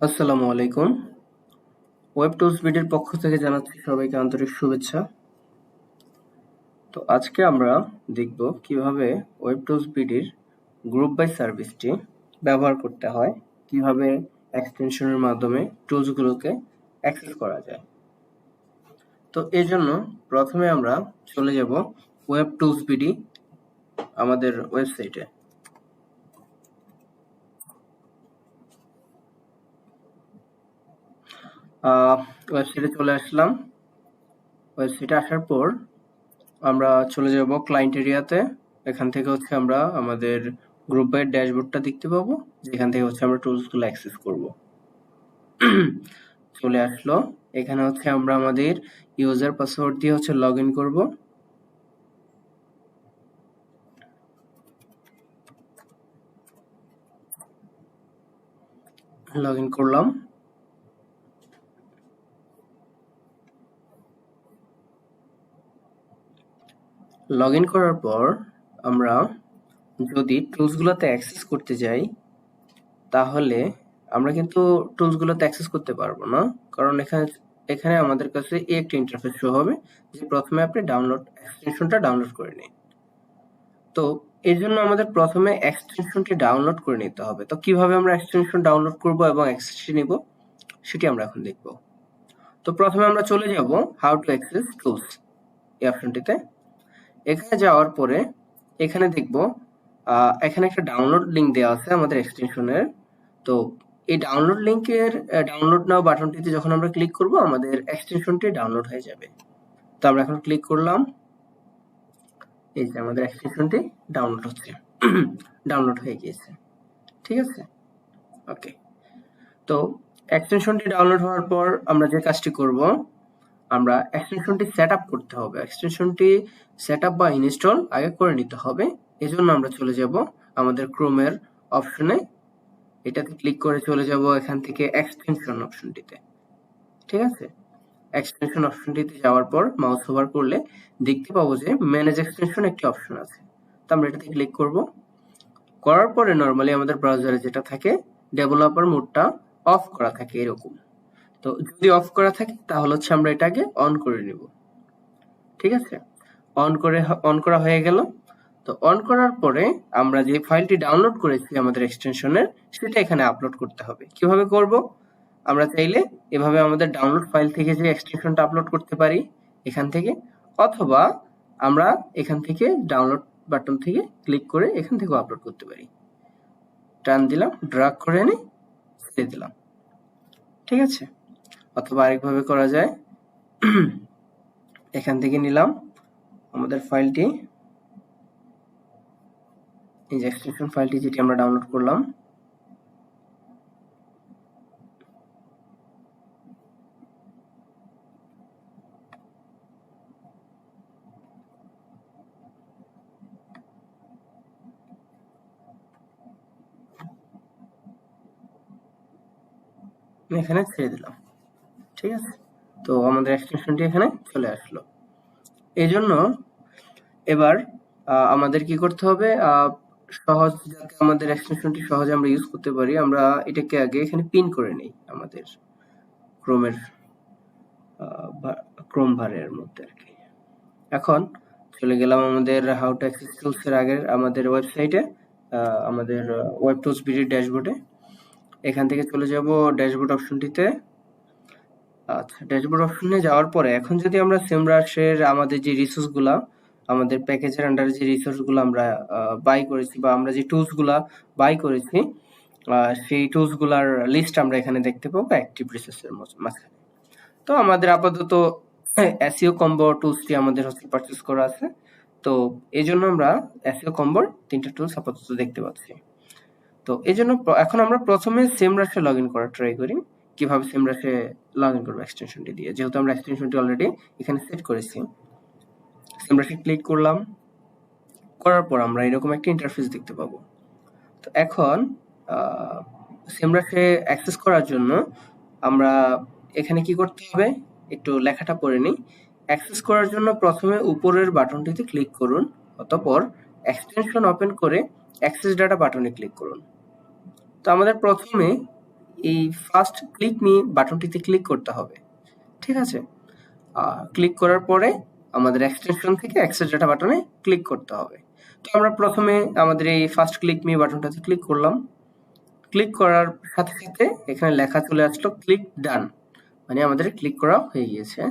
আসসালামু আলাইকুম। ওয়েবটুলসবিডির পক্ষ থেকে জানাচ্ছি সবাইকে আন্তরিক শুভেচ্ছা। তো আজকে আমরা দেখব কিভাবে ওয়েবটুলসবিডির গ্রুপ বাই সার্ভিসটি ব্যবহার করতে হয়, কিভাবে এক্সটেনশনের মাধ্যমে টুলসগুলোকে অ্যাক্সেস করা যায়। তো এর জন্য প্রথমে আমরা চলে যাব ওয়েবটুলসবিডি আমাদের ওয়েবসাইটে। ওয়েবসাইটে চলে আসলাম। ওয়েবসাইটে আসার পর আমরা চলে যাব ক্লায়েন্ট এরিয়াতে। এখান থেকে হচ্ছে আমরা আমাদের গ্রুপ বাই ড্যাশবোর্ডটা দেখতে পাবো, যেখান থেকে হচ্ছে আমরা টুলসগুলো অ্যাক্সেস করব। চলে আসলো। এখানে হচ্ছে আমরা আমাদের ইউজার পাসওয়ার্ড দিয়ে হচ্ছে লগ ইন করবো। লগ ইন করলাম। লগ ইন করার পর আমরা যদি টুলসগুলোতে অ্যাক্সেস করতে যাই, তাহলে আমরা কিন্তু টুলসগুলোতে অ্যাক্সেস করতে পারবো না, কারণ এখানে আমাদের কাছে এই একটা ইন্টারফেস শো হবে যে প্রথমে আপনি এক্সটেনশনটা ডাউনলোড করে নিন। তো এর জন্য আমাদের প্রথমে এক্সটেনশনটি ডাউনলোড করে নিতে হবে। তো কিভাবে আমরা এক্সটেনশন ডাউনলোড করব এবং অ্যাক্সেসটি নিব, সেটি আমরা এখন দেখব। তো প্রথমে আমরা চলে যাব হাউ টু অ্যাক্সেস টুলস এই অপশনটিতে। এখানে যাওয়ার পরে এখানে দেখব এখানে একটা ডাউনলোড লিঙ্ক দেওয়া আছে আমাদের এক্সটেনশনের। তো এই ডাউনলোড লিঙ্কের ডাউনলোড নাও বাটনটিতে যখন আমরা ক্লিক করব, আমাদের এক্সটেনশনটি ডাউনলোড হয়ে যাবে। তো আমরা এখন ক্লিক করলাম। এই যে আমাদের এক্সটেনশনটি ডাউনলোড হচ্ছে, ডাউনলোড হয়ে গিয়েছে। ঠিক আছে, ওকে। তো এক্সটেনশনটি ডাউনলোড হওয়ার পর আমরা যে কাজটি করব, আমরা এক্সটেনশনটি সেট আপ করতে হবে। এক্সটেনশনটি সেট আপ বা ইনস্টল আগে করে নিতে হবে। এজন্য আমরা চলে যাব আমাদের ক্রোমের অপশনে, এটাতে ক্লিক করে চলে যাব এখান থেকে এক্সটেনশন অপশনটিতে। ঠিক আছে, এক্সটেনশন অপশনটিতে যাওয়ার পর মাউস ওভার করলে দেখতে পাবো যে ম্যানেজ এক্সটেনশন একটি অপশন আছে। তো আমরা এটাতে ক্লিক করব। করার পরে নরমালি আমাদের ব্রাউজারে যেটা থাকে, ডেভেলপার মোডটা অফ করা থাকে এরকম। তো যদি অফ করা থাকে তাহলে হচ্ছে আমরা এটাকে অন করে নিব। ঠিক আছে, অন করা হয়ে গেল। তো অন করার পরে আমরা যে ফাইলটি ডাউনলোড করেছি আমাদের এক্সটেনশনের, সেটা এখানে আপলোড করতে হবে। কিভাবে করব? আমরা চাইলে এভাবে আমাদের ডাউনলোড ফাইল থেকে যে এক্সটেনশনটা আপলোড করতে পারি এখান থেকে, অথবা আমরা এখান থেকে ডাউনলোড বাটন থেকে ক্লিক করে এখান থেকেও আপলোড করতে পারি। টান দিলাম, ড্র্যাগ করে এনে ছেড়ে দিলাম। ঠিক আছে, অথবা আরেকভাবে করা যায়, এখান থেকে নিলাম আমাদের ফাইলটি, এই যে এক্সটেনশন ফাইলটি যেটি আমরা ডাউনলোড করলাম, এখানে ছেড়ে দিলাম। ঠিক আছে, তো আমাদের এক্সটেনশনটি এখানে চলে আসলো। এই জন্য এবার আমাদের কি করতে হবে, সহজ যাতে আমাদের এক্সটেনশনটি সহজে আমরা ইউজ করতে পারি, আমরা এটাকে আগে এখানে পিন করে নেই আমাদের ক্রোমের ক্রোম ভারের মধ্যে আর কি। এখন চলে গেলাম আমাদের হাউ টু অ্যাক্সেস টুলস এর আগের আমাদের ওয়েবসাইটে, আমাদের ওয়েবটুলসবিডি ড্যাশবোর্ডে। এখান থেকে চলে যাব ড্যাশবোর্ড অপশনটিতে। আচ্ছা, ড্যাশবোর্ড অপশনে যাওয়ার পরে এখন যদি আমরা সেমরাশের আমাদের যে রিসোর্সগুলা, আমাদের প্যাকেজের আন্ডারে যে রিসোর্সগুলো আমরা বাই করেছি বা আমরা যে টুলসগুলা বাই করেছি, সেই টুলসগুলার লিস্ট আমরা এখানে দেখতে পাবো অ্যাক্টিভ রিসোর্সের মাঝখানে। তো আমাদের আপাতত এসইও কম্বো টুলসটি আমাদের হচ্ছে পারচেজ করা আছে। তো এই জন্য আমরা এসইও কম্বোর 3টা টুলস আপাতত দেখতে পাচ্ছি। তো এই জন্য এখন আমরা প্রথমে সেমরাশে লগ ইন করার ট্রাই করি। কিভাবে সেমরাশে লগ ইন করবো এক্সটেনশনটি দিয়ে, যেহেতু আমরা এক্সটেনশনটি অলরেডি এখানে সেট করেছি। সেমরাশে ক্লিক করলাম, করার পর আমরা এরকম একটা ইন্টারফেস দেখতে পাবো। তো এখন সেমরাশে অ্যাক্সেস করার জন্য আমরা এখানে কি করতে হবে, একটু লেখাটা পড়ে নিই। অ্যাক্সেস করার জন্য প্রথমে উপরের বাটনটিতে ক্লিক করুন, অতঃপর এক্সটেনশন ওপেন করে অ্যাক্সেস ডাটা বাটনে ক্লিক করুন। তো আমাদের প্রথমে এই ফার্স্ট ক্লিক মি বাটনটিতে ক্লিক করতে হবে। ঠিক আছে, ক্লিক করার পরে আমাদের এক্সটেনশন থেকে অ্যাক্সেস ডাটা বাটনে ক্লিক করতে হবে। তো আমরা প্রথমে আমাদের এই ফার্স্ট ক্লিক মি বাটনটাতে ক্লিক করলাম। ক্লিক করার সাথে সাথে এখানে লেখা চলে আসলো ক্লিক ডান, মানে আমাদের ক্লিক করা হয়ে গিয়েছে।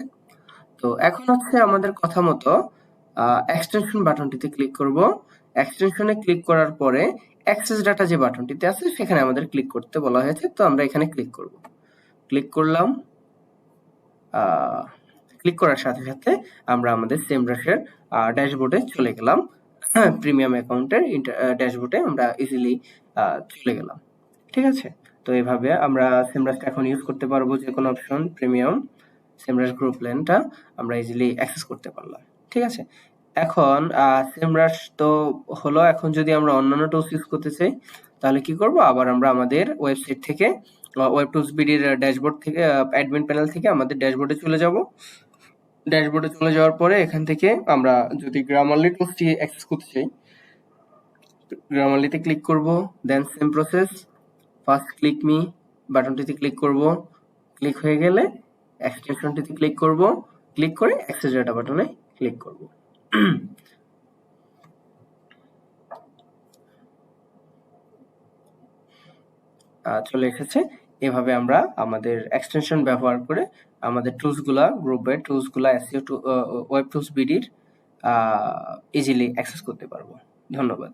তো এখন হচ্ছে আমাদের কথা মতো এক্সটেনশন বাটনটিতে ক্লিক করব। এক্সটেনশনে ক্লিক করার পরে অ্যাক্সেস ডাটা যে বাটনটিতে আছে সেখানে আমাদের ক্লিক করতে বলা হয়েছে, তো আমরা এখানে ক্লিক করব। ক্লিক করলাম। ক্লিক করার সাথে সাথে আমরা আমাদের সেমরাশের ড্যাশবোর্ডে চলে গেলাম। প্রিমিয়াম অ্যাকাউন্টের ড্যাশবোর্ডে আমরা ইজিলি চলে গেলাম। ঠিক আছে, তো এইভাবে আমরা সেমরাশটা এখন ইউজ করতে পারবো। যে কোনো অপশন প্রিমিয়াম সেমরাশ গ্রুপ প্ল্যানটা আমরা ইজিলি অ্যাক্সেস করতে পারলাম। ঠিক আছে, এখন সেমরাশ তো হলো। এখন যদি আমরা অন্যান্য টুলস ইউজ করতে চাই তাহলে কি করব, আবার আমরা আমাদের ওয়েবসাইট থেকে ওয়েবটুলসবিডির ড্যাশবোর্ড থেকে অ্যাডমিন প্যানেল থেকে আমাদের ড্যাশবোর্ডে চলে যাব। ড্যাশবোর্ডে চলে যাওয়ার পরে এখান থেকে আমরা যদি গ্রামারলি টুলসটি অ্যাক্সেস করতে চাই, গ্রামারলিতে ক্লিক করব। Then same process, first click me বাটনটিতে ক্লিক করব। ক্লিক হয়ে গেলে এক্সটেনশনটিতে ক্লিক করব। ক্লিক করে অ্যাক্সেস ডাটা বাটনে ক্লিক করব। চলে এসেছে। এভাবে আমরা আমাদের এক্সটেনশন ব্যবহার করে আমাদের টুলসগুলা, গ্রুপ বাই টুলসগুলা এসইও ওয়েব টুলস বিডির ইজিলি অ্যাক্সেস করতে পারবো। ধন্যবাদ।